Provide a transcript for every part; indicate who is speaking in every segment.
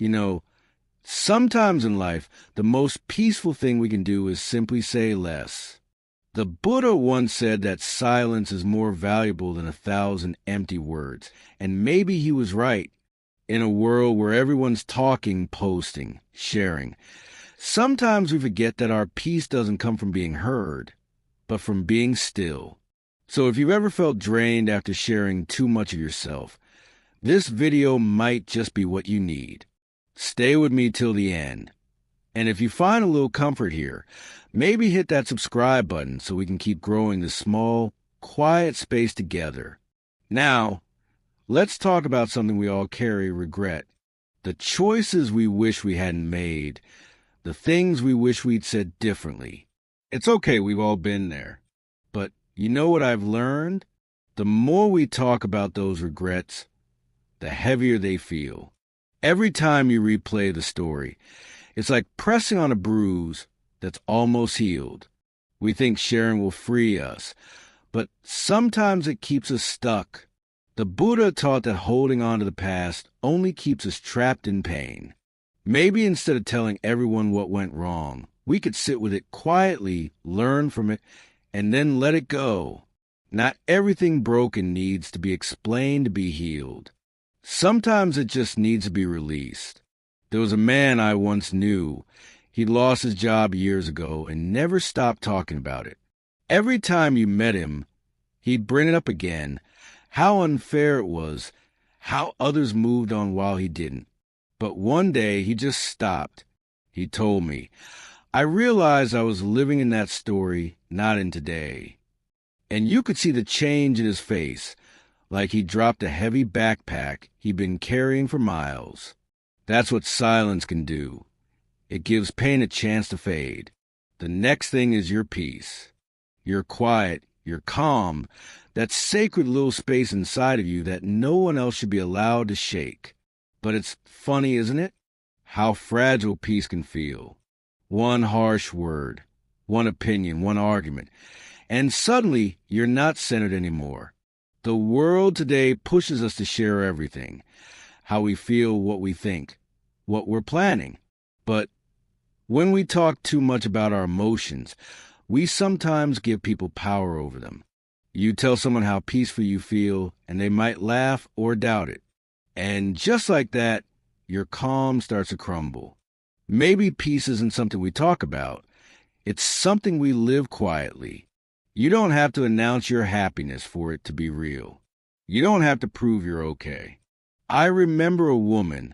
Speaker 1: You know, sometimes in life, the most peaceful thing we can do is simply say less. The Buddha once said that silence is more valuable than 1,000 empty words, and maybe he was right. In a world where everyone's talking, posting, sharing, sometimes we forget that our peace doesn't come from being heard, but from being still. So if you've ever felt drained after sharing too much of yourself, this video might just be what you need. Stay with me till the end. And if you find a little comfort here, maybe hit that subscribe button so we can keep growing this small, quiet space together. Now, let's talk about something we all carry: regret. The choices we wish we hadn't made. The things we wish we'd said differently. It's okay, we've all been there. But you know what I've learned? The more we talk about those regrets, the heavier they feel. Every time you replay the story, it's like pressing on a bruise that's almost healed. We think sharing will free us, but sometimes it keeps us stuck. The Buddha taught that holding on to the past only keeps us trapped in pain. Maybe instead of telling everyone what went wrong, we could sit with it quietly, learn from it, and then let it go. Not everything broken needs to be explained to be healed. Sometimes it just needs to be released. There was a man I once knew. He'd lost his job years ago and never stopped talking about it. Every time you met him, he'd bring it up again, how unfair it was, how others moved on while he didn't. But one day he just stopped. He told me, I realized I was living in that story, not in today. And you could see the change in his face, like he dropped a heavy backpack he'd been carrying for miles. That's what silence can do. It gives pain a chance to fade. The next thing is your peace. You're quiet, you're calm, that sacred little space inside of you that no one else should be allowed to shake. But it's funny, isn't it? How fragile peace can feel. One harsh word, one opinion, one argument, and suddenly you're not centered anymore. The world today pushes us to share everything, how we feel, what we think, what we're planning. But when we talk too much about our emotions, we sometimes give people power over them. You tell someone how peaceful you feel, and they might laugh or doubt it. And just like that, your calm starts to crumble. Maybe peace isn't something we talk about. It's something we live quietly. You don't have to announce your happiness for it to be real. You don't have to prove you're okay. I remember a woman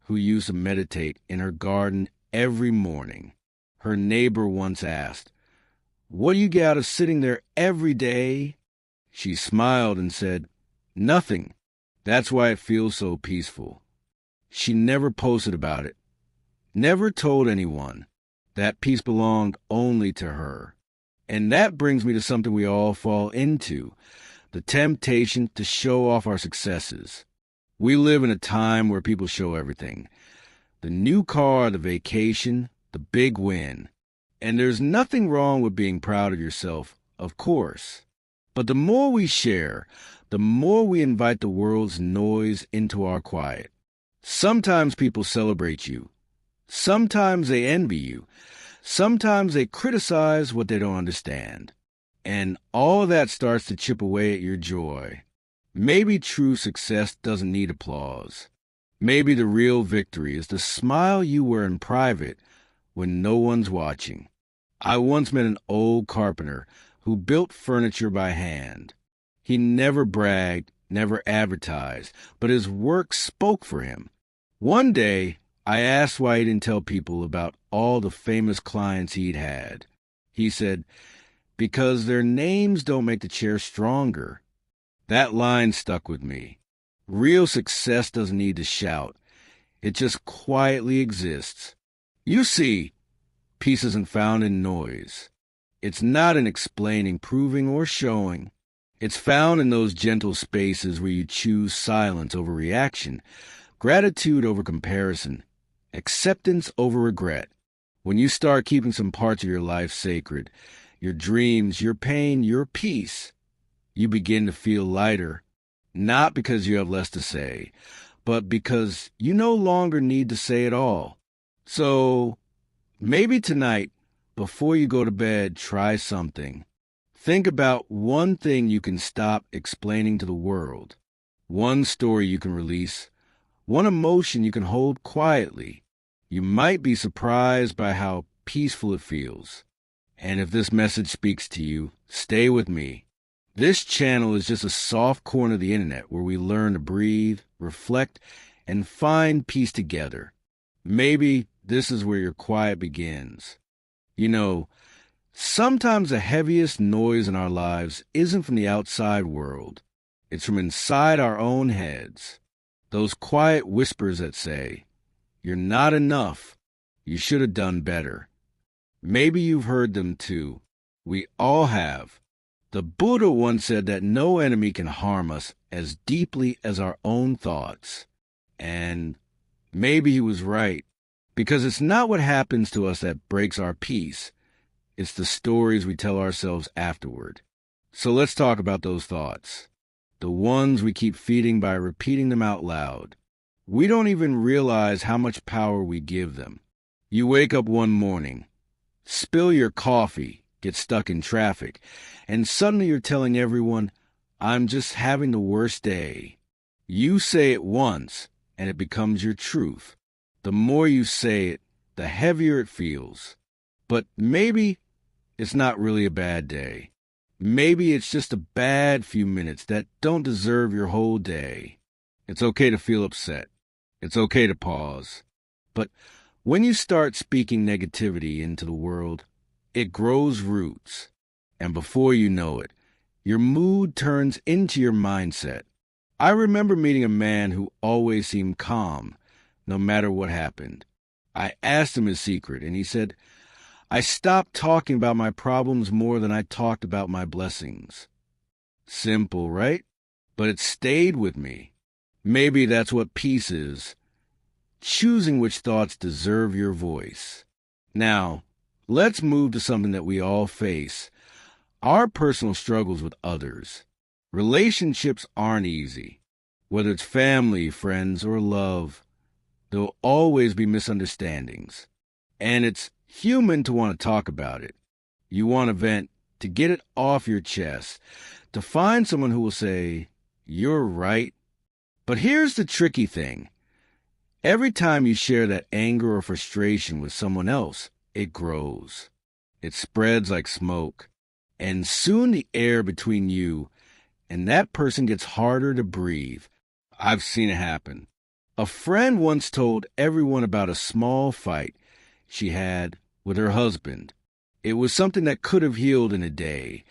Speaker 1: who used to meditate in her garden every morning. Her neighbor once asked, "What do you get out of sitting there every day?" She smiled and said, "Nothing. That's why it feels so peaceful." She never posted about it, never told anyone. That peace belonged only to her. And that brings me to something we all fall into, the temptation to show off our successes. We live in a time where people show everything. The new car, the vacation, the big win. And there's nothing wrong with being proud of yourself, of course. But the more we share, the more we invite the world's noise into our quiet. Sometimes people celebrate you. Sometimes they envy you. Sometimes they criticize what they don't understand. And all of that starts to chip away at your joy. Maybe true success doesn't need applause. Maybe the real victory is the smile you wear in private when no one's watching. I once met an old carpenter who built furniture by hand. He never bragged, never advertised, but his work spoke for him. One day, I asked why he didn't tell people about all the famous clients he'd had. He said, "Because their names don't make the chair stronger." That line stuck with me. Real success doesn't need to shout. It just quietly exists. You see, peace isn't found in noise. It's not in explaining, proving, or showing. It's found in those gentle spaces where you choose silence over reaction, gratitude over comparison, acceptance over regret. When you start keeping some parts of your life sacred, your dreams, your pain, your peace, you begin to feel lighter, not because you have less to say, but because you no longer need to say it all. So maybe tonight, before you go to bed, try something. Think about one thing you can stop explaining to the world, one story you can release, one emotion you can hold quietly. You might be surprised by how peaceful it feels. And if this message speaks to you, stay with me. This channel is just a soft corner of the internet where we learn to breathe, reflect, and find peace together. Maybe this is where your quiet begins. You know, sometimes the heaviest noise in our lives isn't from the outside world. It's from inside our own heads. Those quiet whispers that say, "You're not enough. You should have done better." Maybe you've heard them too. We all have. The Buddha once said that no enemy can harm us as deeply as our own thoughts. And maybe he was right, because it's not what happens to us that breaks our peace. It's the stories we tell ourselves afterward. So let's talk about those thoughts. The ones we keep feeding by repeating them out loud. We don't even realize how much power we give them. You wake up one morning, spill your coffee, get stuck in traffic, and suddenly you're telling everyone, "I'm just having the worst day." You say it once, and it becomes your truth. The more you say it, the heavier it feels. But maybe it's not really a bad day. Maybe it's just a bad few minutes that don't deserve your whole day. It's okay to feel upset. It's okay to pause. But when you start speaking negativity into the world, it grows roots. And before you know it, your mood turns into your mindset. I remember meeting a man who always seemed calm, no matter what happened. I asked him his secret, and he said, "I stopped talking about my problems more than I talked about my blessings." Simple, right? But it stayed with me. Maybe that's what peace is. Choosing which thoughts deserve your voice. Now, let's move to something that we all face. Our personal struggles with others. Relationships aren't easy. Whether it's family, friends, or love, there'll always be misunderstandings. And it's human to want to talk about it. You want to vent, to get it off your chest, to find someone who will say, "You're right." But here's the tricky thing. Every time you share that anger or frustration with someone else, it grows. It spreads like smoke. And soon the air between you and that person gets harder to breathe. I've seen it happen. A friend once told everyone about a small fight she had with her husband. It was something that could have healed in a day,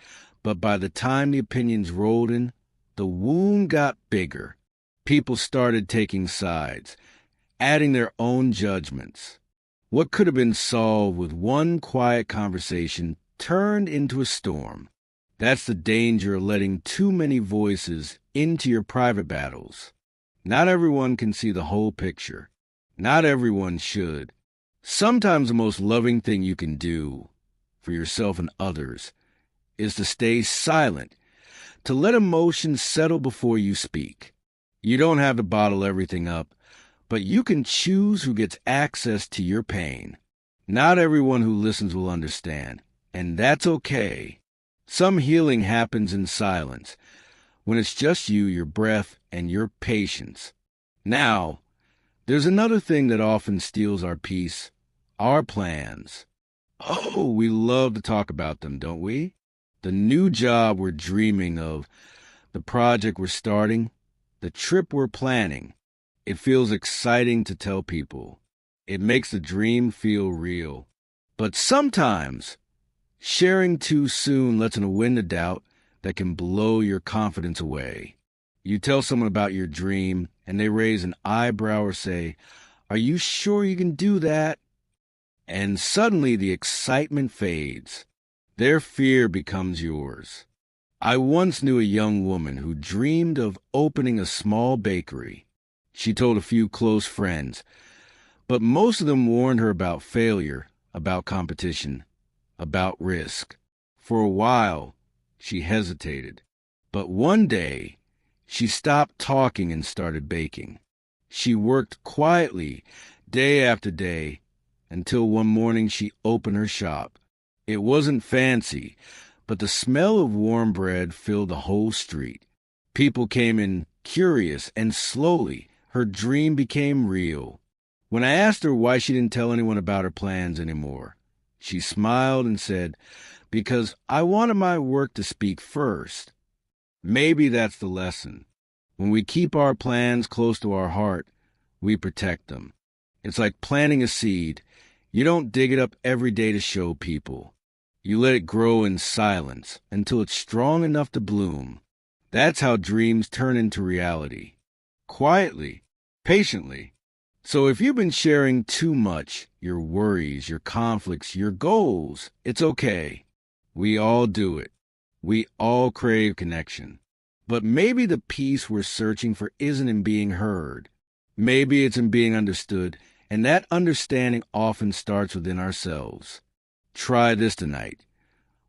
Speaker 1: but by the time the opinions rolled in, the wound got bigger. People started taking sides, adding their own judgments. What could have been solved with one quiet conversation turned into a storm. That's the danger of letting too many voices into your private battles. Not everyone can see the whole picture. Not everyone should. Sometimes the most loving thing you can do for yourself and others is to stay silent, to let emotions settle before you speak. You don't have to bottle everything up, but you can choose who gets access to your pain. Not everyone who listens will understand, and that's okay. Some healing happens in silence, when it's just you, your breath, and your patience. Now, there's another thing that often steals our peace: our plans. Oh, we love to talk about them, don't we? The new job we're dreaming of, the project we're starting, the trip we're planning. It feels exciting to tell people. It makes the dream feel real. But sometimes, sharing too soon lets in a wind of doubt that can blow your confidence away. You tell someone about your dream, and they raise an eyebrow or say, "Are you sure you can do that?" And suddenly the excitement fades. Their fear becomes yours. I once knew a young woman who dreamed of opening a small bakery. She told a few close friends, but most of them warned her about failure, about competition, about risk. For a while, she hesitated. But one day, she stopped talking and started baking. She worked quietly, day after day, until one morning she opened her shop. It wasn't fancy, but the smell of warm bread filled the whole street. People came in curious, and slowly her dream became real. When I asked her why she didn't tell anyone about her plans anymore, she smiled and said, "Because I wanted my work to speak first." Maybe that's the lesson. When we keep our plans close to our heart, we protect them. It's like planting a seed. You don't dig it up every day to show people. You let it grow in silence until it's strong enough to bloom. That's how dreams turn into reality. Quietly, patiently. So if you've been sharing too much, your worries, your conflicts, your goals, it's okay. We all do it. We all crave connection. But maybe the peace we're searching for isn't in being heard. Maybe it's in being understood, and that understanding often starts within ourselves. Try this tonight.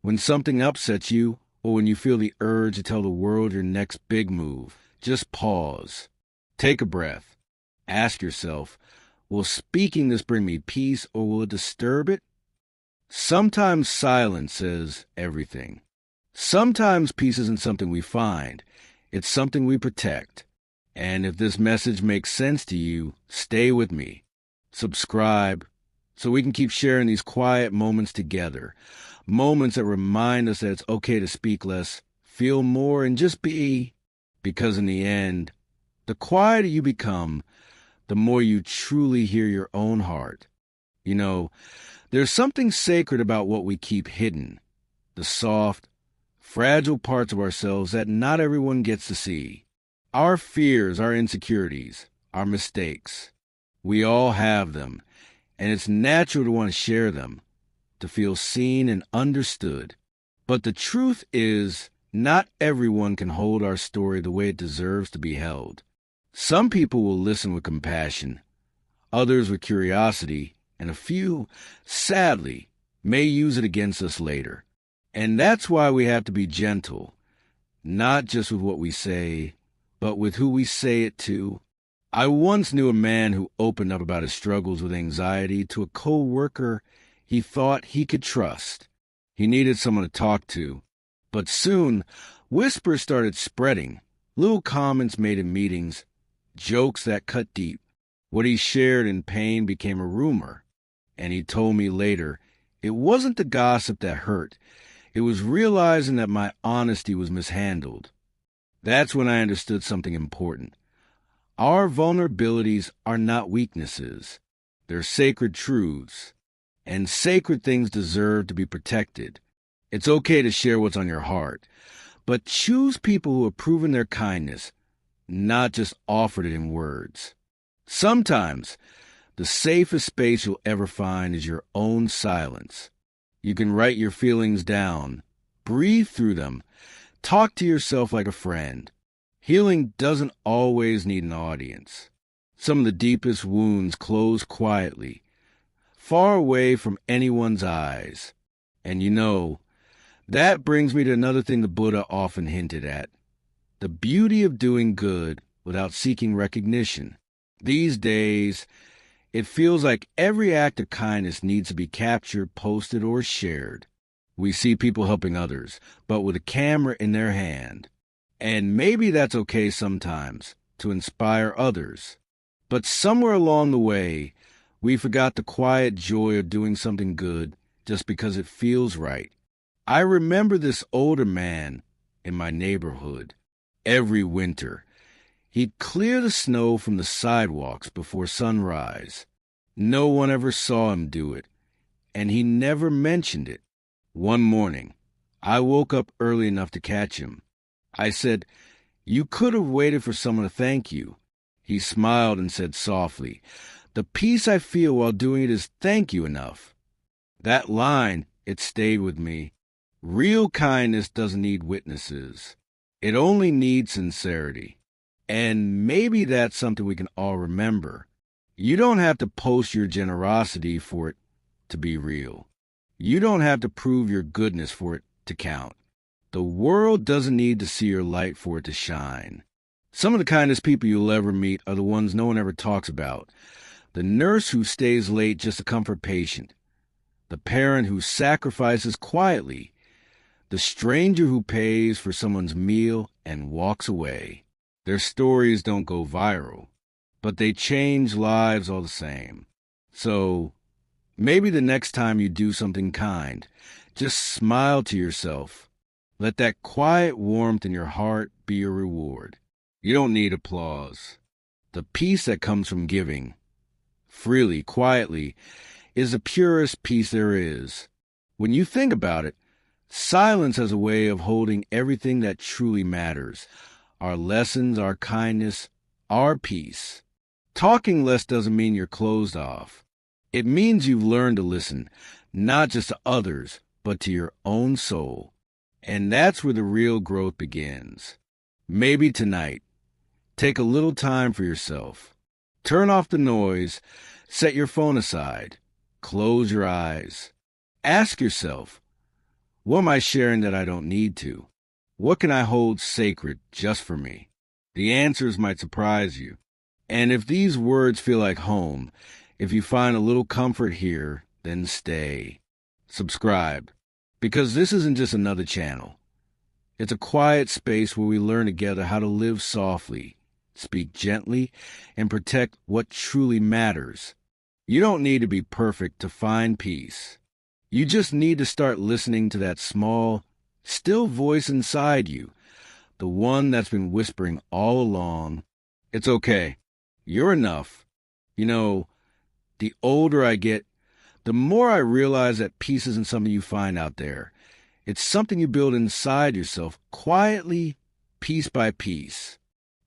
Speaker 1: When something upsets you, or when you feel the urge to tell the world your next big move, just pause. Take a breath. Ask yourself, will speaking this bring me peace, or will it disturb it? Sometimes silence says everything. Sometimes peace isn't something we find. It's something we protect. And if this message makes sense to you, stay with me. Subscribe so we can keep sharing these quiet moments together. Moments that remind us that it's okay to speak less, feel more, and just be. Because in the end, the quieter you become, the more you truly hear your own heart. You know, there's something sacred about what we keep hidden. The soft, fragile parts of ourselves that not everyone gets to see. Our fears, our insecurities, our mistakes. We all have them, and it's natural to want to share them, to feel seen and understood. But the truth is, not everyone can hold our story the way it deserves to be held. Some people will listen with compassion, others with curiosity, and a few, sadly, may use it against us later. And that's why we have to be gentle, not just with what we say, but with who we say it to. I once knew a man who opened up about his struggles with anxiety to a co-worker he thought he could trust. He needed someone to talk to. But soon, whispers started spreading, little comments made in meetings, jokes that cut deep. What he shared in pain became a rumor. And he told me later, it wasn't the gossip that hurt. It was realizing that my honesty was mishandled. That's when I understood something important. Our vulnerabilities are not weaknesses. They're sacred truths. And sacred things deserve to be protected. It's okay to share what's on your heart, but choose people who have proven their kindness, not just offered it in words. Sometimes, the safest space you'll ever find is your own silence. You can write your feelings down, breathe through them, talk to yourself like a friend. Healing doesn't always need an audience. Some of the deepest wounds close quietly, far away from anyone's eyes. And you know, that brings me to another thing the Buddha often hinted at. The beauty of doing good without seeking recognition. These days, it feels like every act of kindness needs to be captured, posted, or shared. We see people helping others, but with a camera in their hand. And maybe that's okay sometimes, to inspire others. But somewhere along the way, we forgot the quiet joy of doing something good just because it feels right. I remember this older man in my neighborhood. Every winter, he'd clear the snow from the sidewalks before sunrise. No one ever saw him do it, and he never mentioned it. One morning, I woke up early enough to catch him. I said, "You could have waited for someone to thank you." He smiled and said softly, "The peace I feel while doing it is thank you enough." That line, it stayed with me. Real kindness doesn't need witnesses. It only needs sincerity. And maybe that's something we can all remember. You don't have to post your generosity for it to be real. You don't have to prove your goodness for it to count. The world doesn't need to see your light for it to shine. Some of the kindest people you'll ever meet are the ones no one ever talks about. The nurse who stays late just to comfort patient. The parent who sacrifices quietly. The stranger who pays for someone's meal and walks away. Their stories don't go viral, but they change lives all the same. So, maybe the next time you do something kind, just smile to yourself. Let that quiet warmth in your heart be your reward. You don't need applause. The peace that comes from giving, freely, quietly, is the purest peace there is. When you think about it, silence has a way of holding everything that truly matters. Our lessons, our kindness, our peace. Talking less doesn't mean you're closed off. It means you've learned to listen, not just to others, but to your own soul. And that's where the real growth begins. Maybe tonight, take a little time for yourself. Turn off the noise, set your phone aside, close your eyes. Ask yourself, what am I sharing that I don't need to? What can I hold sacred just for me? The answers might surprise you. And if these words feel like home, if you find a little comfort here, then stay. Subscribe, because this isn't just another channel. It's a quiet space where we learn together how to live softly, speak gently, and protect what truly matters. You don't need to be perfect to find peace. You just need to start listening to that small, still voice inside you, the one that's been whispering all along, it's okay. You're enough. You know, the older I get, the more I realize that peace isn't something you find out there. It's something you build inside yourself, quietly, piece by piece.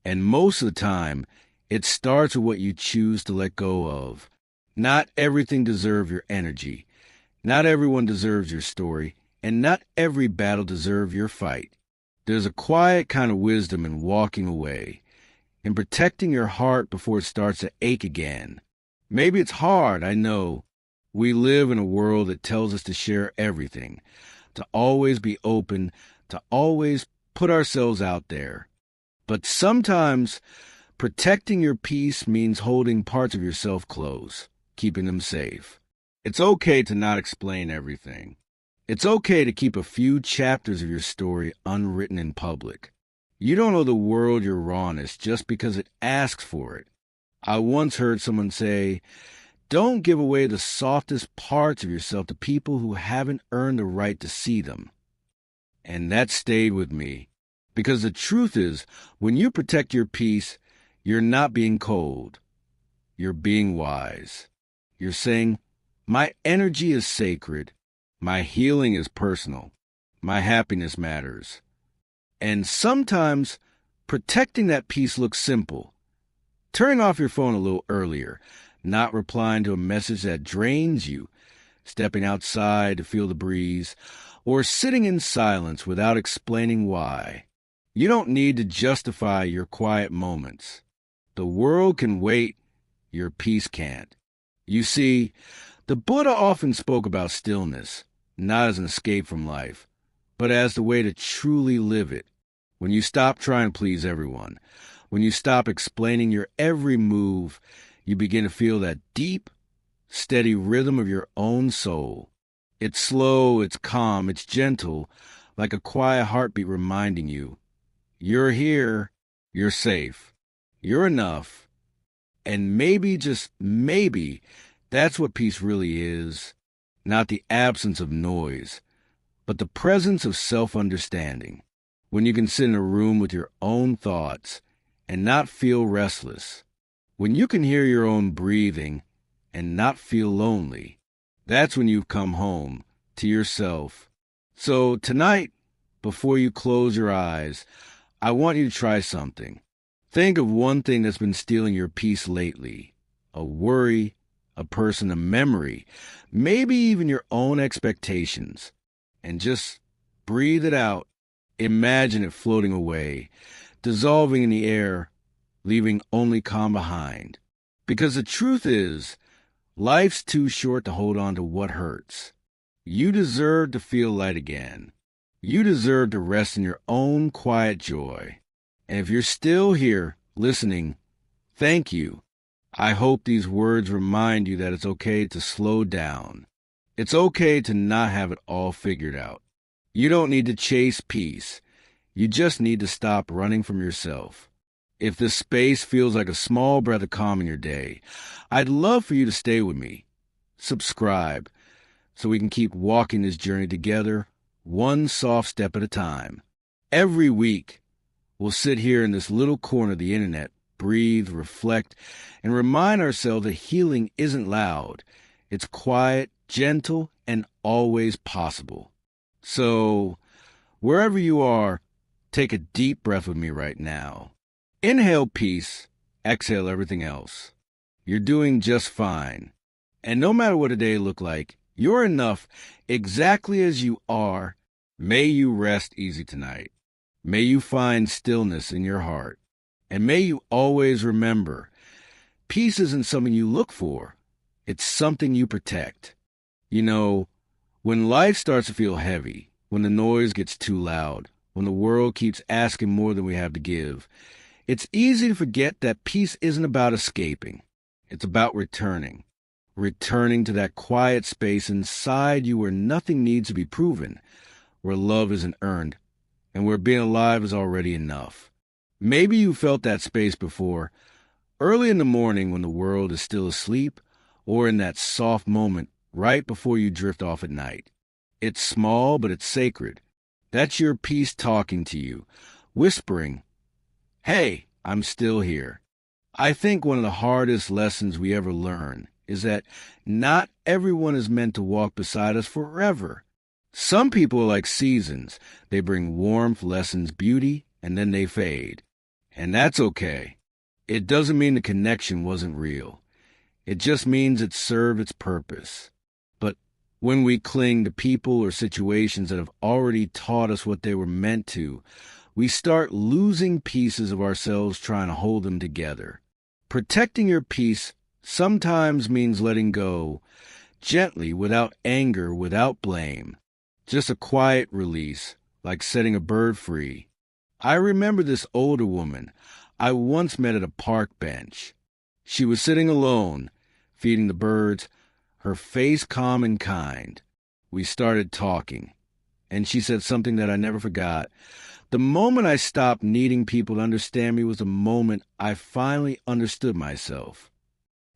Speaker 1: And most of the time, it starts with what you choose to let go of. Not everything deserves your energy. Not everyone deserves your story. And not every battle deserves your fight. There's a quiet kind of wisdom in walking away, in protecting your heart before it starts to ache again. Maybe it's hard, I know. We live in a world that tells us to share everything, to always be open, to always put ourselves out there. But sometimes protecting your peace means holding parts of yourself close, keeping them safe. It's okay to not explain everything. It's okay to keep a few chapters of your story unwritten in public. You don't owe the world your rawness just because it asks for it. I once heard someone say, don't give away the softest parts of yourself to people who haven't earned the right to see them. And that stayed with me. Because the truth is, when you protect your peace, you're not being cold. You're being wise. You're saying, my energy is sacred. My healing is personal. My happiness matters. And sometimes protecting that peace looks simple. Turning off your phone a little earlier, not replying to a message that drains you, stepping outside to feel the breeze, or sitting in silence without explaining why. You don't need to justify your quiet moments. The world can wait, your peace can't. You see, the Buddha often spoke about stillness, not as an escape from life, but as the way to truly live it. When you stop trying to please everyone, when you stop explaining your every move, you begin to feel that deep, steady rhythm of your own soul. It's slow, it's calm, it's gentle, like a quiet heartbeat reminding you, you're here, you're safe, you're enough. And maybe, just maybe, that's what peace really is. Not the absence of noise, but the presence of self-understanding. When you can sit in a room with your own thoughts and not feel restless. When you can hear your own breathing and not feel lonely. That's when you've come home to yourself. So tonight, before you close your eyes, I want you to try something. Think of one thing that's been stealing your peace lately. A worry, a person, a memory, maybe even your own expectations. And just breathe it out. Imagine it floating away, dissolving in the air, leaving only calm behind. Because the truth is, life's too short to hold on to what hurts. You deserve to feel light again. You deserve to rest in your own quiet joy. And if you're still here listening, thank you. I hope these words remind you that it's okay to slow down. It's okay to not have it all figured out. You don't need to chase peace. You just need to stop running from yourself. If this space feels like a small breath of calm in your day, I'd love for you to stay with me. Subscribe so we can keep walking this journey together, one soft step at a time. Every week, we'll sit here in this little corner of the internet, breathe, reflect, and remind ourselves that healing isn't loud. It's quiet, gentle, and always possible. So, wherever you are, take a deep breath with me right now. Inhale peace, exhale everything else. You're doing just fine. And no matter what a day looks like, you're enough exactly as you are. May you rest easy tonight. May you find stillness in your heart. And may you always remember, peace isn't something you look for. It's something you protect. You know, when life starts to feel heavy, when the noise gets too loud, when the world keeps asking more than we have to give, it's easy to forget that peace isn't about escaping. It's about returning. Returning to that quiet space inside you where nothing needs to be proven, where love isn't earned, and where being alive is already enough. Maybe you felt that space before, early in the morning when the world is still asleep, or in that soft moment right before you drift off at night. It's small, but it's sacred. That's your peace talking to you, whispering, "Hey, I'm still here." I think one of the hardest lessons we ever learn is that not everyone is meant to walk beside us forever. Some people are like seasons. They bring warmth, lessons, beauty, and then they fade. And that's okay. It doesn't mean the connection wasn't real. It just means it served its purpose. But when we cling to people or situations that have already taught us what they were meant to, we start losing pieces of ourselves trying to hold them together. Protecting your peace sometimes means letting go, gently, without anger, without blame. Just a quiet release, like setting a bird free. I remember this older woman I once met at a park bench. She was sitting alone, feeding the birds, her face calm and kind. We started talking, and she said something that I never forgot. The moment I stopped needing people to understand me was the moment I finally understood myself.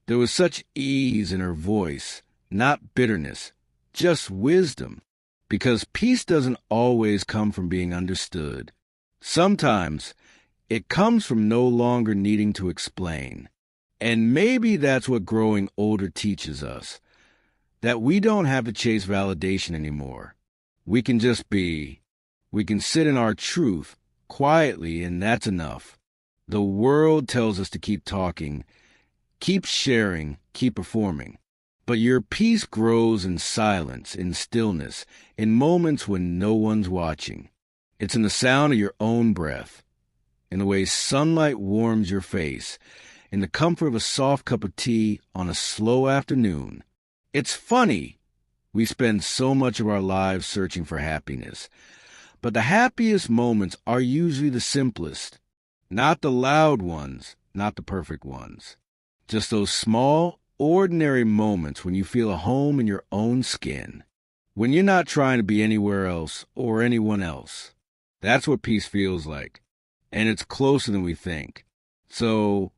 Speaker 1: There was such ease in her voice, not bitterness, just wisdom. Because peace doesn't always come from being understood. Sometimes it comes from no longer needing to explain. And maybe that's what growing older teaches us, that we don't have to chase validation anymore. We can just be. We can sit in our truth quietly, and that's enough. The world tells us to keep talking, keep sharing, keep performing. But your peace grows in silence, in stillness, in moments when no one's watching. It's in the sound of your own breath, in the way sunlight warms your face, in the comfort of a soft cup of tea on a slow afternoon. It's funny. We spend so much of our lives searching for happiness. But the happiest moments are usually the simplest. Not the loud ones, not the perfect ones. Just those small, ordinary moments when you feel at home in your own skin. When you're not trying to be anywhere else or anyone else. That's what peace feels like. And it's closer than we think. So,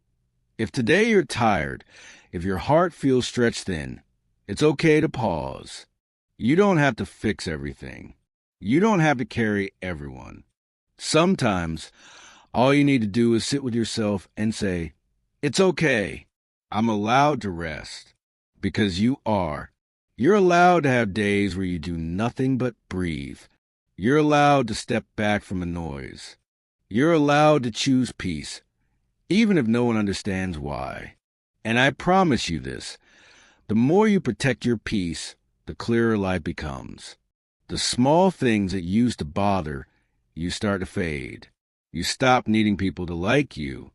Speaker 1: if today you're tired, if your heart feels stretched thin, it's okay to pause. You don't have to fix everything. You don't have to carry everyone. Sometimes, all you need to do is sit with yourself and say, "It's okay. I'm allowed to rest." Because you are. You're allowed to have days where you do nothing but breathe. You're allowed to step back from the noise. You're allowed to choose peace, even if no one understands why. And I promise you this, the more you protect your peace, the clearer life becomes. The small things that used to bother, you start to fade. You stop needing people to like you.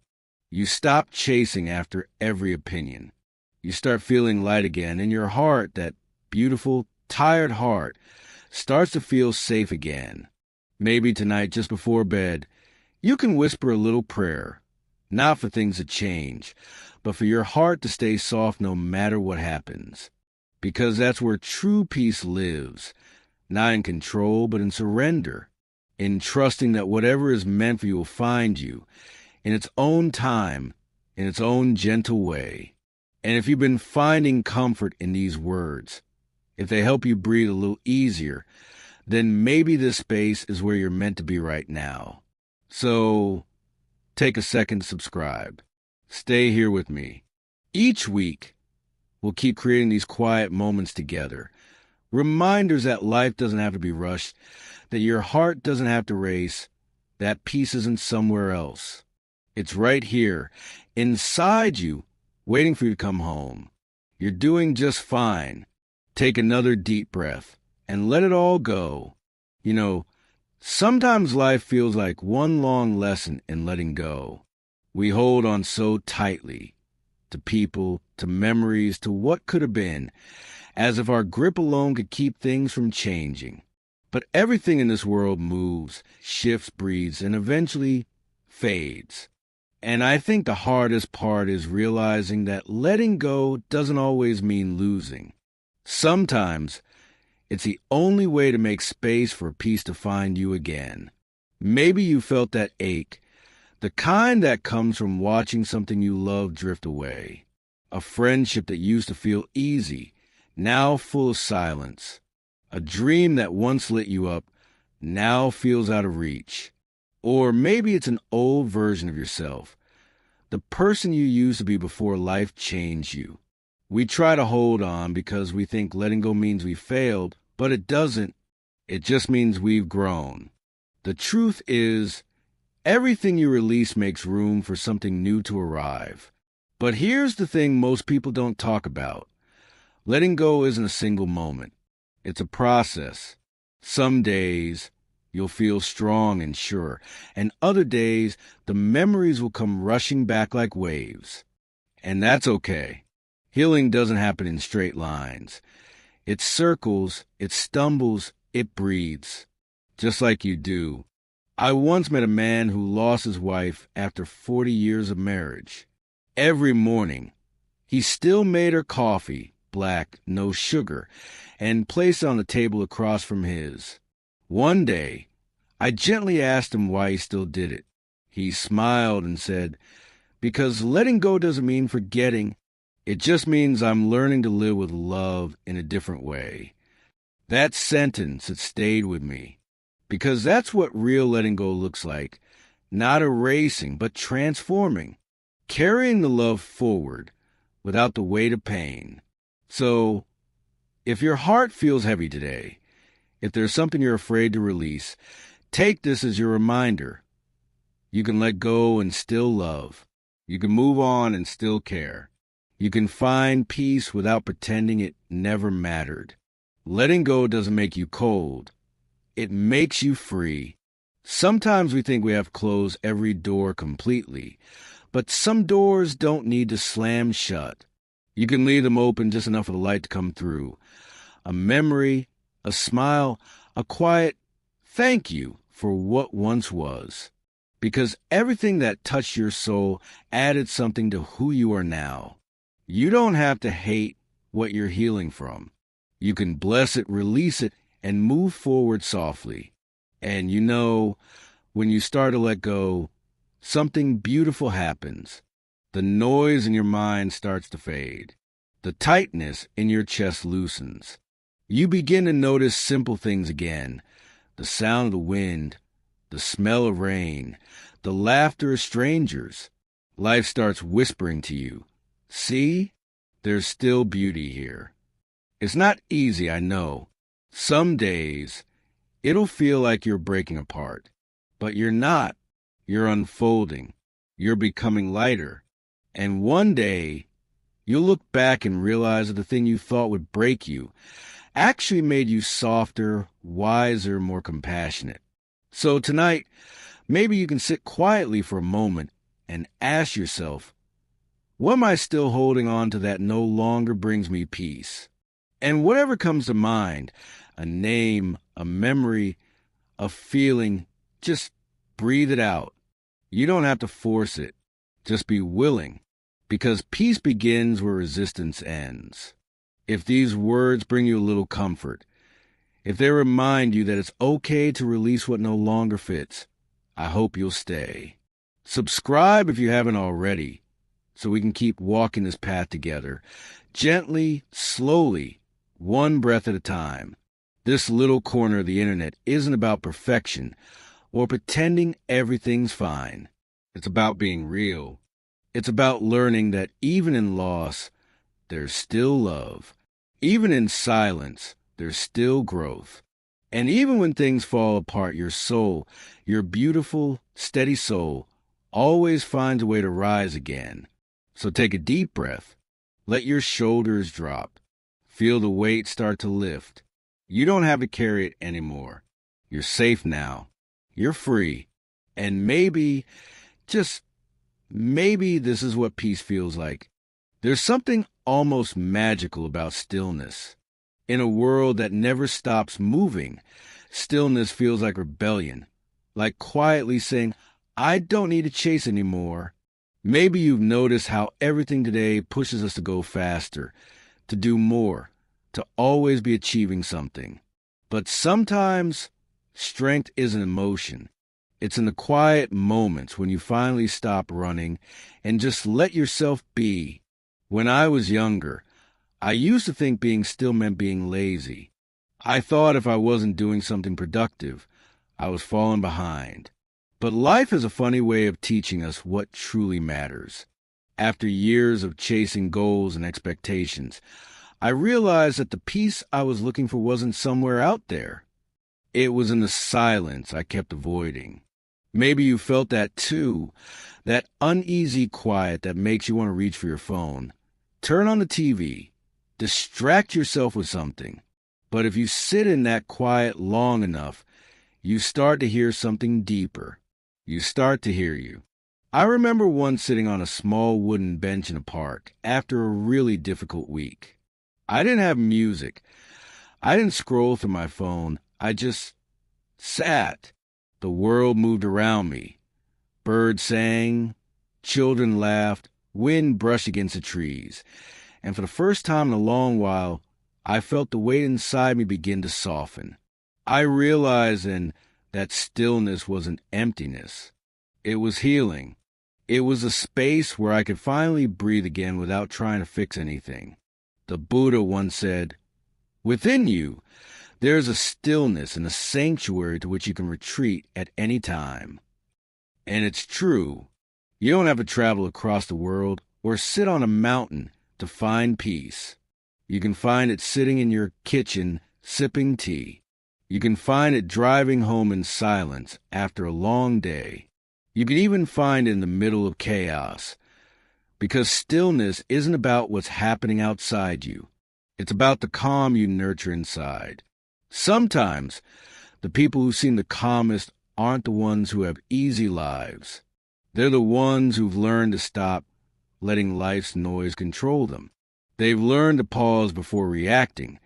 Speaker 1: You stop chasing after every opinion. You start feeling light again, and your heart, that beautiful, tired heart, starts to feel safe again. Maybe tonight, just before bed, You can whisper a little prayer, not for things to change, but for your heart to stay soft no matter what happens. Because that's where true peace lives, not in control, but in surrender, in trusting that whatever is meant for you will find you, in its own time, in its own gentle way. And if you've been finding comfort in these words, if they help you breathe a little easier, then maybe this space is where you're meant to be right now. So take a second to subscribe. Stay here with me. Each week, we'll keep creating these quiet moments together. Reminders that life doesn't have to be rushed, that your heart doesn't have to race, that peace isn't somewhere else. It's right here, inside you, waiting for you to come home. You're doing just fine. Take another deep breath and let it all go. You know, sometimes life feels like one long lesson in letting go. We hold on so tightly to people, to memories, to what could have been, as if our grip alone could keep things from changing. But everything in this world moves, shifts, breathes, and eventually fades. And I think the hardest part is realizing that letting go doesn't always mean losing. Sometimes it's the only way to make space for peace to find you again. Maybe you felt that ache, the kind that comes from watching something you love drift away. A friendship that used to feel easy, now full of silence. A dream that once lit you up, now feels out of reach. Or maybe it's an old version of yourself, the person you used to be before life changed you. We try to hold on because we think letting go means we failed, but it doesn't. It just means we've grown. The truth is, everything you release makes room for something new to arrive. But here's the thing most people don't talk about. Letting go isn't a single moment. It's a process. Some days, you'll feel strong and sure, and other days, the memories will come rushing back like waves. And that's okay. Healing doesn't happen in straight lines. It circles, it stumbles, it breathes, just like you do. I once met a man who lost his wife after 40 years of marriage. Every morning, he still made her coffee, black, no sugar, and placed it on the table across from his. One day, I gently asked him why he still did it. He smiled and said, "Because letting go doesn't mean forgetting. It just means I'm learning to live with love in a different way." That sentence, it stayed with me. Because that's what real letting go looks like. Not erasing, but transforming. Carrying the love forward without the weight of pain. So, if your heart feels heavy today, if there's something you're afraid to release, take this as your reminder. You can let go and still love. You can move on and still care. You can find peace without pretending it never mattered. Letting go doesn't make you cold. It makes you free. Sometimes we think we have to close every door completely, but some doors don't need to slam shut. You can leave them open just enough for the light to come through. A memory, a smile, a quiet thank you for what once was. Because everything that touched your soul added something to who you are now. You don't have to hate what you're healing from. You can bless it, release it, and move forward softly. And you know, when you start to let go, something beautiful happens. The noise in your mind starts to fade. The tightness in your chest loosens. You begin to notice simple things again. The sound of the wind, the smell of rain, the laughter of strangers. Life starts whispering to you, "See, there's still beauty here." It's not easy, I know. Some days, it'll feel like you're breaking apart. But you're not. You're unfolding. You're becoming lighter. And one day, you'll look back and realize that the thing you thought would break you actually made you softer, wiser, more compassionate. So tonight, maybe you can sit quietly for a moment and ask yourself, what am I still holding on to that no longer brings me peace? And whatever comes to mind, a name, a memory, a feeling, just breathe it out. You don't have to force it. Just be willing, because peace begins where resistance ends. If these words bring you a little comfort, if they remind you that it's okay to release what no longer fits, I hope you'll stay. Subscribe if you haven't already, so we can keep walking this path together, gently, slowly, one breath at a time. This little corner of the internet isn't about perfection or pretending everything's fine. It's about being real. It's about learning that even in loss, there's still love. Even in silence, there's still growth. And even when things fall apart, your soul, your beautiful, steady soul, always finds a way to rise again. So take a deep breath. Let your shoulders drop. Feel the weight start to lift. You don't have to carry it anymore. You're safe now. You're free. And maybe, just maybe, this is what peace feels like. There's something almost magical about stillness. In a world that never stops moving, stillness feels like rebellion, like quietly saying, I don't need to chase anymore. Maybe you've noticed how everything today pushes us to go faster, to do more, to always be achieving something. But sometimes strength isn't emotion. It's in the quiet moments when you finally stop running and just let yourself be. When I was younger, I used to think being still meant being lazy. I thought if I wasn't doing something productive, I was falling behind. But life has a funny way of teaching us what truly matters. After years of chasing goals and expectations, I realized that the peace I was looking for wasn't somewhere out there. It was in the silence I kept avoiding. Maybe you felt that too, that uneasy quiet that makes you want to reach for your phone. Turn on the TV. Distract yourself with something. But if you sit in that quiet long enough, you start to hear something deeper. You start to hear you. I remember once sitting on a small wooden bench in a park after a really difficult week. I didn't have music. I didn't scroll through my phone. I just sat. The world moved around me. Birds sang, children laughed, wind brushed against the trees. And for the first time in a long while, I felt the weight inside me begin to soften. I realized then that stillness wasn't emptiness. It was healing. It was a space where I could finally breathe again without trying to fix anything. The Buddha once said, within you, there is a stillness and a sanctuary to which you can retreat at any time. And it's true. You don't have to travel across the world or sit on a mountain to find peace. You can find it sitting in your kitchen sipping tea. You can find it driving home in silence after a long day. You can even find it in the middle of chaos. Because stillness isn't about what's happening outside you. It's about the calm you nurture inside. Sometimes, the people who seem the calmest aren't the ones who have easy lives. They're the ones who've learned to stop letting life's noise control them. They've learned to pause before reacting,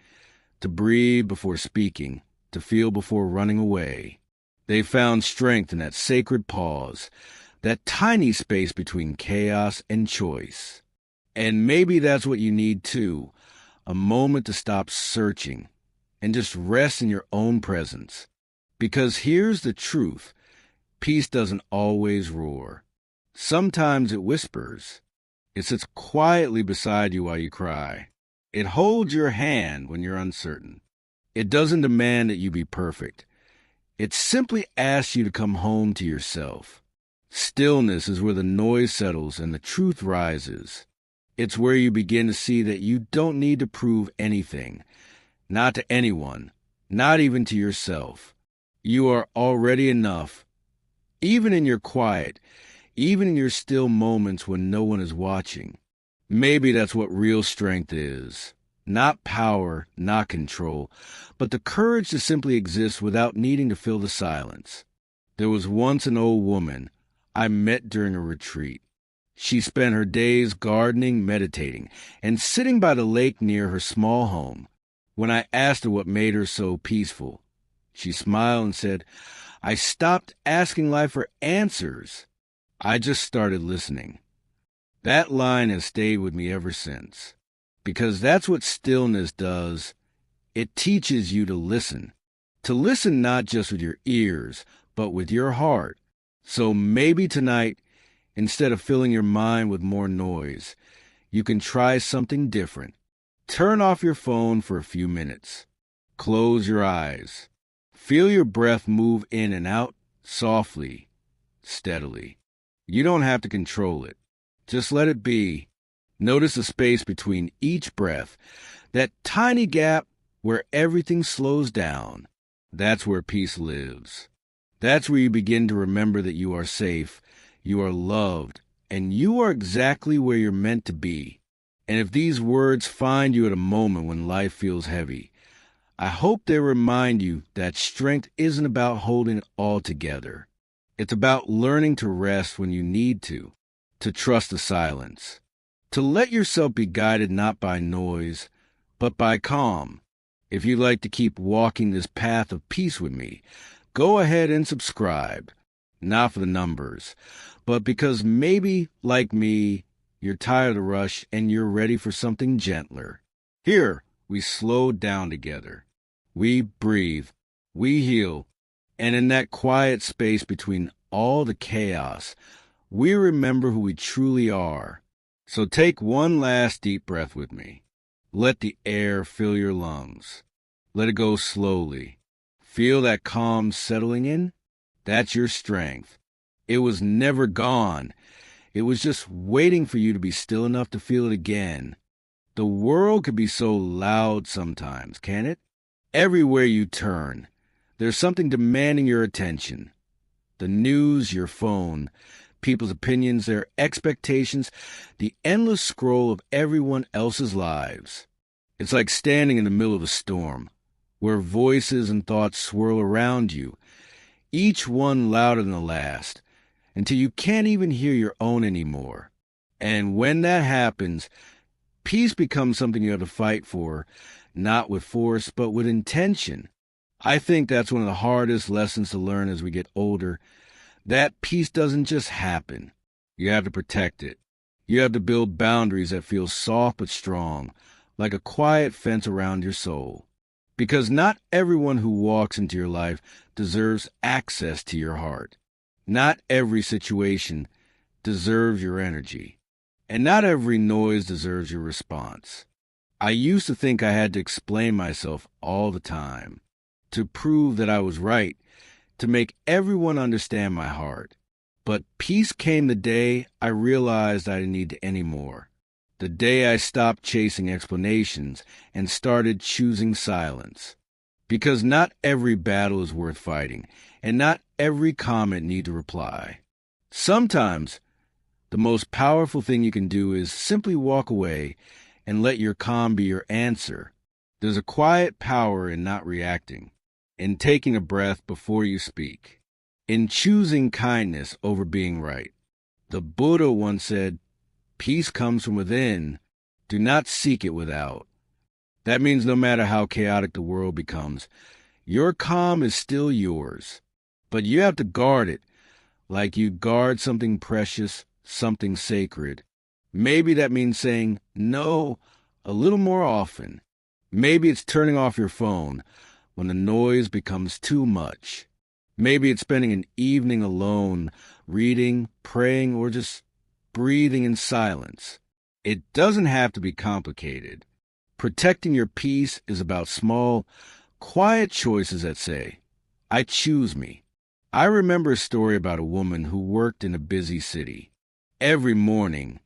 Speaker 1: to breathe before speaking, to feel before running away. They've found strength in that sacred pause, that tiny space between chaos and choice. And maybe that's what you need too, a moment to stop searching and just rest in your own presence. Because here's the truth, peace doesn't always roar. Sometimes it whispers. It sits quietly beside you while you cry. It holds your hand when you're uncertain. It doesn't demand that you be perfect. It simply asks you to come home to yourself. Stillness is where the noise settles and the truth rises. It's where you begin to see that you don't need to prove anything, not to anyone, not even to yourself. You are already enough, even in your quiet, even in your still moments when no one is watching. Maybe that's what real strength is. Not power, not control, but the courage to simply exist without needing to fill the silence. There was once an old woman I met during a retreat. She spent her days gardening, meditating, and sitting by the lake near her small home. When I asked her what made her so peaceful, she smiled and said, I stopped asking life for answers. I just started listening. That line has stayed with me ever since. Because that's what stillness does. It teaches you to listen. To listen not just with your ears, but with your heart. So maybe tonight, instead of filling your mind with more noise, you can try something different. Turn off your phone for a few minutes. Close your eyes. Feel your breath move in and out softly, steadily. You don't have to control it. Just let it be. Notice the space between each breath, that tiny gap where everything slows down. That's where peace lives. That's where you begin to remember that you are safe, you are loved, and you are exactly where you're meant to be. And if these words find you at a moment when life feels heavy, I hope they remind you that strength isn't about holding it all together. It's about learning to rest when you need to trust the silence, to let yourself be guided not by noise, but by calm. If you'd like to keep walking this path of peace with me, go ahead and subscribe. Not for the numbers, but because maybe, like me, you're tired of the rush and you're ready for something gentler. Here, we slow down together. We breathe. We heal. And in that quiet space between all the chaos, we remember who we truly are. So take one last deep breath with me. Let the air fill your lungs. Let it go slowly. Feel that calm settling in? That's your strength. It was never gone. It was just waiting for you to be still enough to feel it again. The world can be so loud sometimes, can't it? Everywhere you turn, there's something demanding your attention. The news, your phone, people's opinions, their expectations, the endless scroll of everyone else's lives. It's like standing in the middle of a storm, where voices and thoughts swirl around you, each one louder than the last, until you can't even hear your own anymore. And when that happens, peace becomes something you have to fight for, not with force, but with intention. I think that's one of the hardest lessons to learn as we get older. That peace doesn't just happen. You have to protect it. You have to build boundaries that feel soft but strong, like a quiet fence around your soul. Because not everyone who walks into your life deserves access to your heart. Not every situation deserves your energy. And not every noise deserves your response. I used to think I had to explain myself all the time, to prove that I was right, to make everyone understand my heart. But peace came the day I realized I didn't need to anymore. The day I stopped chasing explanations and started choosing silence. Because not every battle is worth fighting, and not every comment needs a reply. Sometimes, the most powerful thing you can do is simply walk away and let your calm be your answer. There's a quiet power in not reacting, in taking a breath before you speak, in choosing kindness over being right. The Buddha once said, "Peace comes from within. Do not seek it without." That means no matter how chaotic the world becomes, your calm is still yours. But you have to guard it, like you guard something precious, something sacred. Maybe that means saying no a little more often. Maybe it's turning off your phone when the noise becomes too much. Maybe it's spending an evening alone, reading, praying, or just breathing in silence. It doesn't have to be complicated. Protecting your peace is about small, quiet choices that say, "I choose me." I remember a story about a woman who worked in a busy city. Every morning,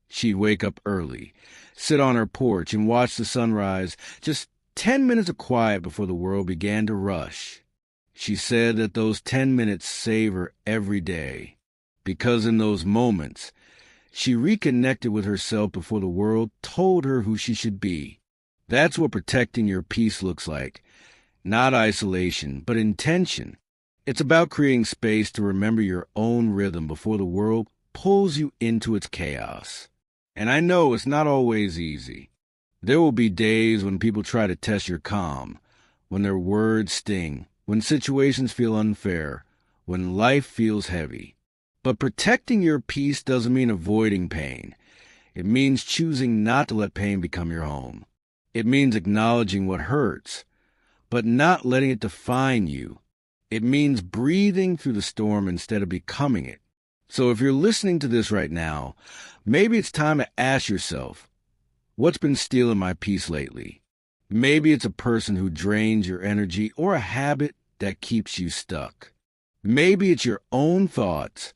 Speaker 1: she'd wake up early, sit on her porch, and watch the sunrise, just 10 minutes of quiet before the world began to rush. She said that those 10 minutes save her every day, because in those moments, she reconnected with herself before the world told her who she should be. That's what protecting your peace looks like. Not isolation, but intention. It's about creating space to remember your own rhythm before the world pulls you into its chaos. And I know it's not always easy. There will be days when people try to test your calm, when their words sting, when situations feel unfair, when life feels heavy. But protecting your peace doesn't mean avoiding pain. It means choosing not to let pain become your home. It means acknowledging what hurts, but not letting it define you. It means breathing through the storm instead of becoming it. So if you're listening to this right now, maybe it's time to ask yourself, what's been stealing my peace lately? Maybe it's a person who drains your energy or a habit that keeps you stuck. Maybe it's your own thoughts,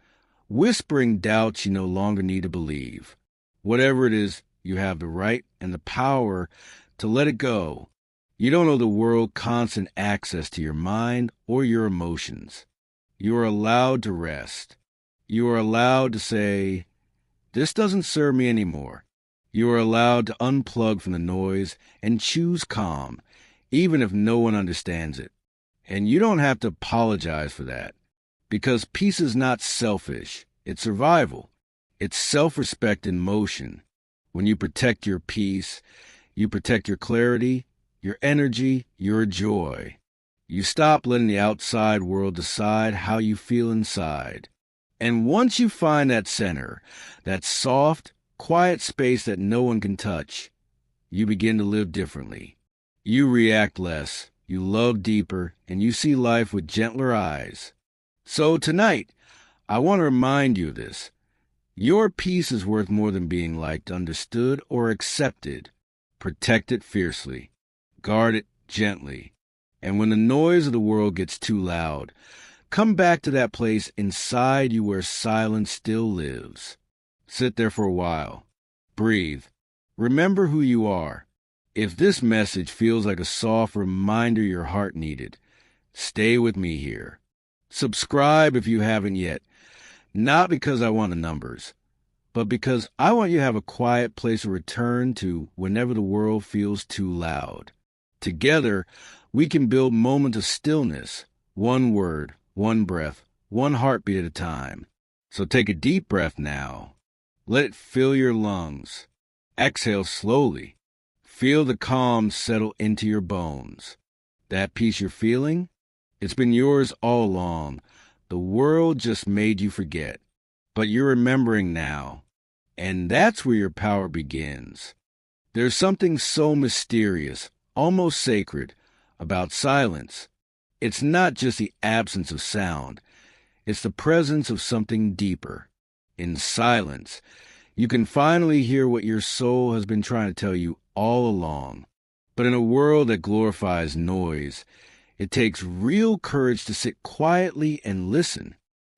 Speaker 1: whispering doubts you no longer need to believe. Whatever it is, you have the right and the power to let it go. You don't owe the world constant access to your mind or your emotions. You are allowed to rest. You are allowed to say, this doesn't serve me anymore. You are allowed to unplug from the noise and choose calm, even if no one understands it. And you don't have to apologize for that, because peace is not selfish. It's survival. It's self-respect in motion. When you protect your peace, you protect your clarity, your energy, your joy. You stop letting the outside world decide how you feel inside. And once you find that center, that soft, quiet space that no one can touch, you begin to live differently. You react less, you love deeper, and you see life with gentler eyes. So tonight, I want to remind you of this. Your peace is worth more than being liked, understood, or accepted. Protect it fiercely. Guard it gently. And when the noise of the world gets too loud, come back to that place inside you where silence still lives. Sit there for a while. Breathe. Remember who you are. If this message feels like a soft reminder your heart needed, stay with me here. Subscribe if you haven't yet. Not because I want the numbers, but because I want you to have a quiet place to return to whenever the world feels too loud. Together, we can build moments of stillness, one word, one breath, one heartbeat at a time. So take a deep breath now. Let it fill your lungs. Exhale slowly. Feel the calm settle into your bones. That peace you're feeling, it's been yours all along. The world just made you forget. But you're remembering now. And that's where your power begins. There's something so mysterious, almost sacred, about silence. It's not just the absence of sound. It's the presence of something deeper. In silence, you can finally hear what your soul has been trying to tell you all along. But in a world that glorifies noise, it takes real courage to sit quietly and listen.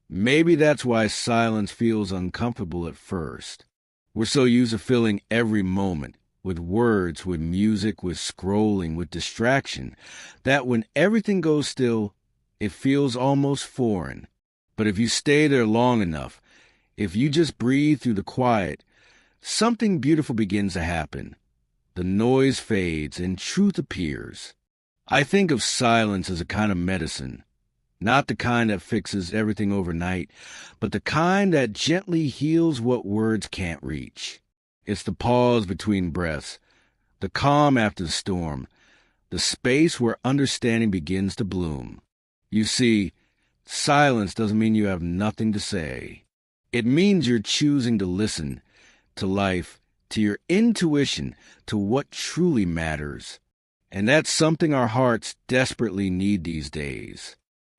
Speaker 1: Maybe that's why silence feels uncomfortable at first. We're so used to filling every moment with words, with music, with scrolling, with distraction, that when everything goes still, it feels almost foreign. But if you stay there long enough, if you just breathe through the quiet, something beautiful begins to happen. The noise fades and truth appears. I think of silence as a kind of medicine, not the kind that fixes everything overnight, but the kind that gently heals what words can't reach. It's the pause between breaths, the calm after the storm, the space where understanding begins to bloom. You see, silence doesn't mean you have nothing to say. It means you're choosing to listen to life, to your intuition, to what truly matters. And that's something our hearts desperately need these days.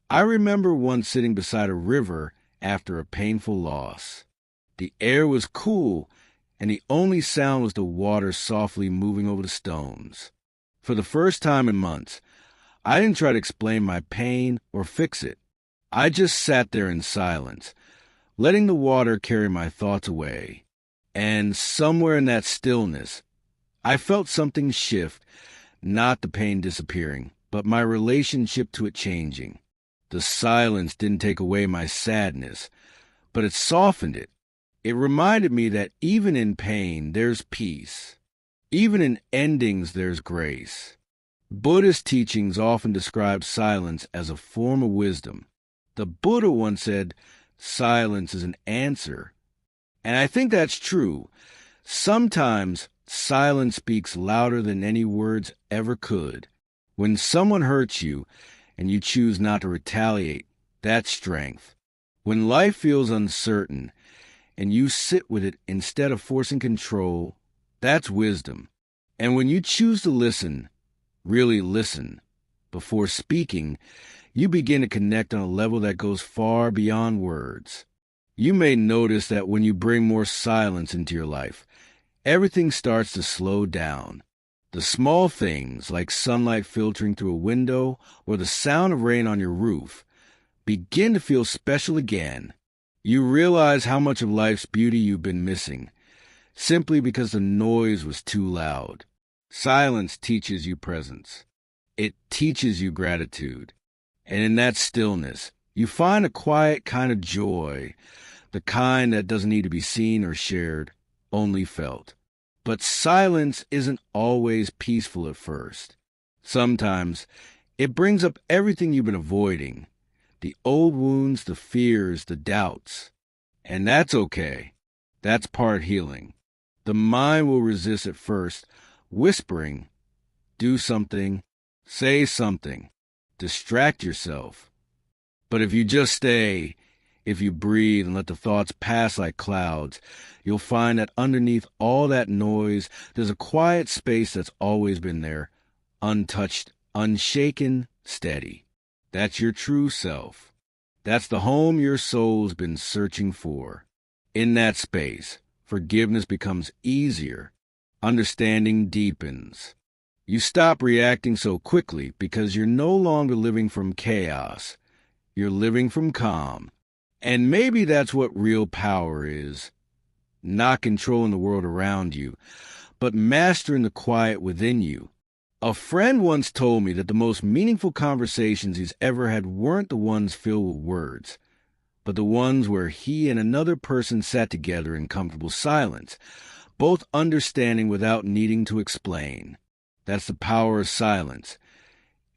Speaker 1: I remember once sitting beside a river after a painful loss. The air was cool, and the only sound was the water softly moving over the stones. For the first time in months, I didn't try to explain my pain or fix it. I just sat there in silence, letting the water carry my thoughts away. And somewhere in that stillness, I felt something shift, not the pain disappearing, but my relationship to it changing. The silence didn't take away my sadness, but it softened it. It reminded me that even in pain, there's peace. Even in endings, there's grace. Buddhist teachings often describe silence as a form of wisdom. The Buddha once said, silence is an answer. And I think that's true. Sometimes silence speaks louder than any words ever could. When someone hurts you and you choose not to retaliate, that's strength. When life feels uncertain and you sit with it instead of forcing control, that's wisdom. And when you choose to listen, really listen, before speaking, you begin to connect on a level that goes far beyond words. You may notice that when you bring more silence into your life, everything starts to slow down. The small things, like sunlight filtering through a window or the sound of rain on your roof, begin to feel special again. You realize how much of life's beauty you've been missing, simply because the noise was too loud. Silence teaches you presence. It teaches you gratitude. And in that stillness, you find a quiet kind of joy, the kind that doesn't need to be seen or shared, only felt. But silence isn't always peaceful at first. Sometimes it brings up everything you've been avoiding, the old wounds, the fears, the doubts. And that's okay. That's part healing. The mind will resist at first, whispering, do something, say something, distract yourself. But if you just stay, if you breathe and let the thoughts pass like clouds, you'll find that underneath all that noise, there's a quiet space that's always been there, untouched, unshaken, steady. That's your true self. That's the home your soul's been searching for. In that space, forgiveness becomes easier. Understanding deepens. You stop reacting so quickly because you're no longer living from chaos. You're living from calm. And maybe that's what real power is. Not controlling the world around you, but mastering the quiet within you. A friend once told me that the most meaningful conversations he's ever had weren't the ones filled with words, but the ones where he and another person sat together in comfortable silence, both understanding without needing to explain. That's the power of silence.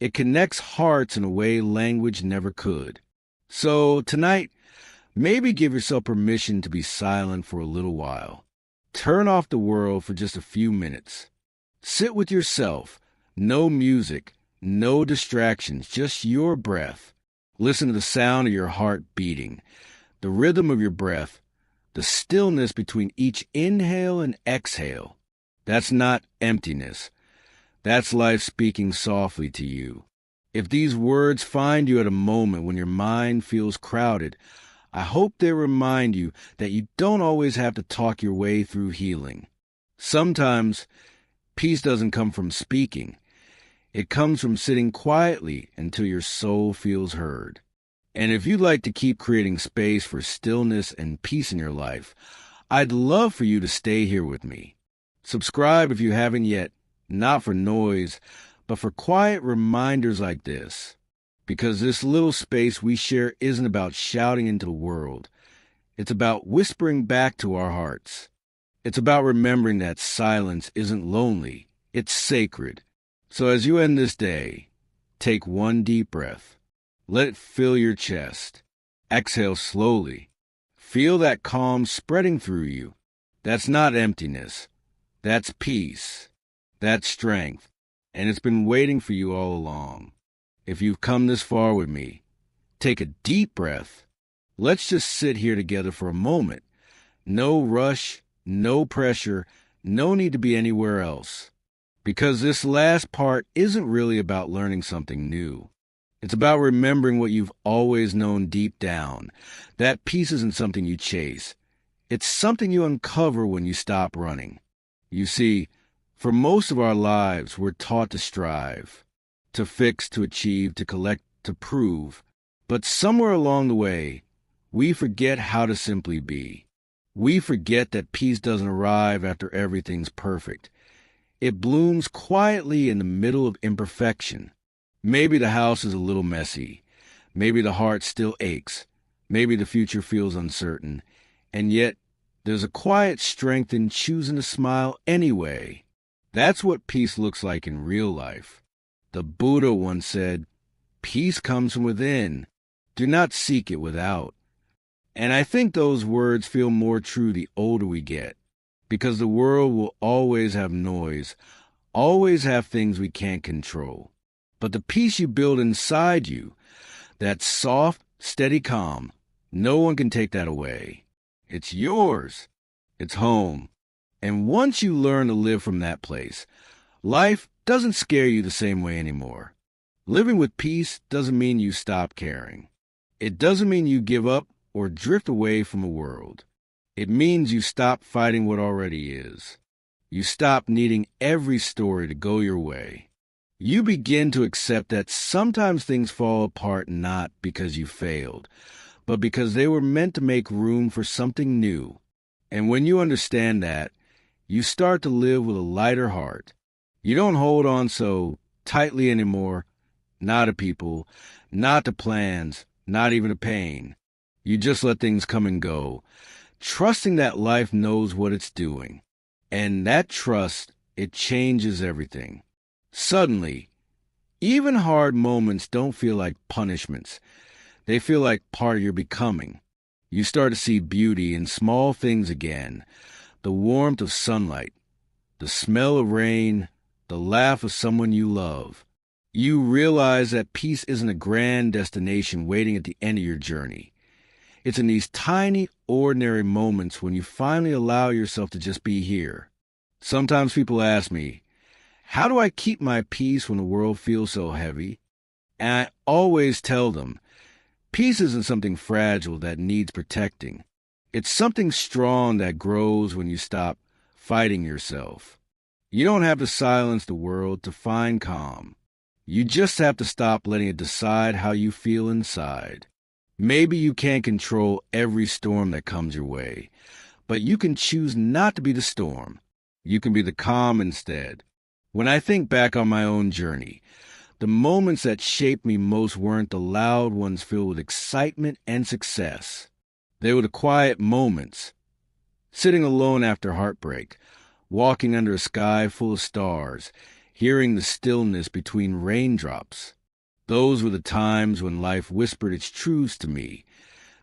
Speaker 1: It connects hearts in a way language never could. So tonight, maybe give yourself permission to be silent for a little while. Turn off the world for just a few minutes. Sit with yourself. No music, no distractions, just your breath. Listen to the sound of your heart beating, the rhythm of your breath, the stillness between each inhale and exhale. That's not emptiness. That's life speaking softly to you. If these words find you at a moment when your mind feels crowded, I hope they remind you that you don't always have to talk your way through healing. Sometimes peace doesn't come from speaking. It comes from sitting quietly until your soul feels heard. And if you'd like to keep creating space for stillness and peace in your life, I'd love for you to stay here with me. Subscribe if you haven't yet, not for noise, but for quiet reminders like this. Because this little space we share isn't about shouting into the world. It's about whispering back to our hearts. It's about remembering that silence isn't lonely, it's sacred. So as you end this day, take one deep breath. Let it fill your chest. Exhale slowly. Feel that calm spreading through you. That's not emptiness. That's peace. That's strength. And it's been waiting for you all along. If you've come this far with me, take a deep breath. Let's just sit here together for a moment. No rush, no pressure, no need to be anywhere else. Because this last part isn't really about learning something new. It's about remembering what you've always known deep down. That peace isn't something you chase. It's something you uncover when you stop running. You see, for most of our lives, we're taught to strive, to fix, to achieve, to collect, to prove. But somewhere along the way, we forget how to simply be. We forget that peace doesn't arrive after everything's perfect. It blooms quietly in the middle of imperfection. Maybe the house is a little messy. Maybe the heart still aches. Maybe the future feels uncertain. And yet, there's a quiet strength in choosing to smile anyway. That's what peace looks like in real life. The Buddha once said, "Peace comes from within. Do not seek it without." And I think those words feel more true the older we get. Because the world will always have noise, always have things we can't control. But the peace you build inside you, that soft, steady calm, No one can take that away. It's yours. It's home. And once you learn to live from that place, life doesn't scare you the same way anymore. Living with peace doesn't mean you stop caring. It doesn't mean you give up or drift away from a world. It means you stop fighting what already is. You stop needing every story to go your way. You begin to accept that sometimes things fall apart not because you failed, but because they were meant to make room for something new. And when you understand that, you start to live with a lighter heart. You don't hold on so tightly anymore, not to people, not to plans, not even to pain. You just let things come and go, trusting that life knows what it's doing. And that trust, it changes everything. Suddenly, even hard moments don't feel like punishments. They feel like part of your becoming. You start to see beauty in small things again. The warmth of sunlight, the smell of rain, the laugh of someone you love. You realize that peace isn't a grand destination waiting at the end of your journey. It's in these tiny, ordinary moments when you finally allow yourself to just be here. Sometimes people ask me, how do I keep my peace when the world feels so heavy? And I always tell them, peace isn't something fragile that needs protecting. It's something strong that grows when you stop fighting yourself. You don't have to silence the world to find calm. You just have to stop letting it decide how you feel inside. Maybe you can't control every storm that comes your way, but you can choose not to be the storm. You can be the calm instead. When I think back on my own journey, the moments that shaped me most weren't the loud ones filled with excitement and success. They were the quiet moments. Sitting alone after heartbreak, walking under a sky full of stars, hearing the stillness between raindrops. Those were the times when life whispered its truths to me,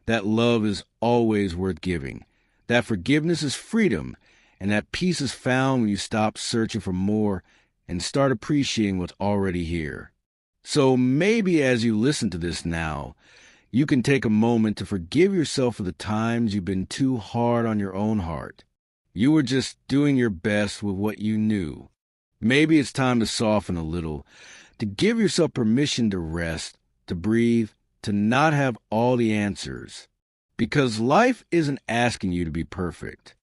Speaker 1: that love is always worth giving, that forgiveness is freedom, and that peace is found when you stop searching for more and start appreciating what's already here. So maybe as you listen to this now, you can take a moment to forgive yourself for the times you've been too hard on your own heart. You were just doing your best with what you knew. Maybe it's time to soften a little, to give yourself permission to rest, to breathe, to not have all the answers. Because life isn't asking you to be perfect.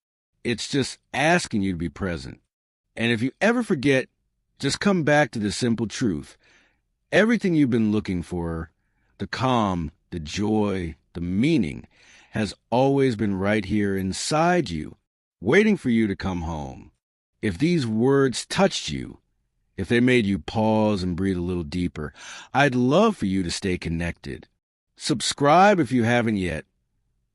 Speaker 1: It's just asking you to be present. And if you ever forget, just come back to the simple truth. Everything you've been looking for, the calm, the joy, the meaning, has always been right here inside you, waiting for you to come home. If these words touched you, if they made you pause and breathe a little deeper, I'd love for you to stay connected. Subscribe if you haven't yet,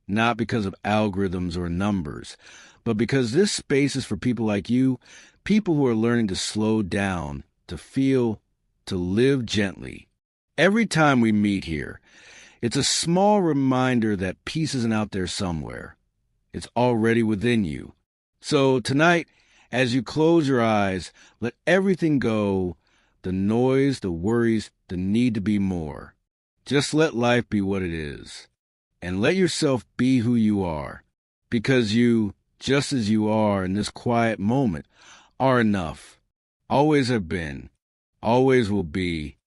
Speaker 1: not because of algorithms or numbers, but because this space is for people like you, people who are learning to slow down, to feel, to live gently. Every time we meet here, it's a small reminder that peace isn't out there somewhere. It's already within you. So tonight, as you close your eyes, let everything go, the noise, the worries, the need to be more. Just let life be what it is. And let yourself be who you are. Because you, just as you are in this quiet moment, are enough. Always have been, always will be,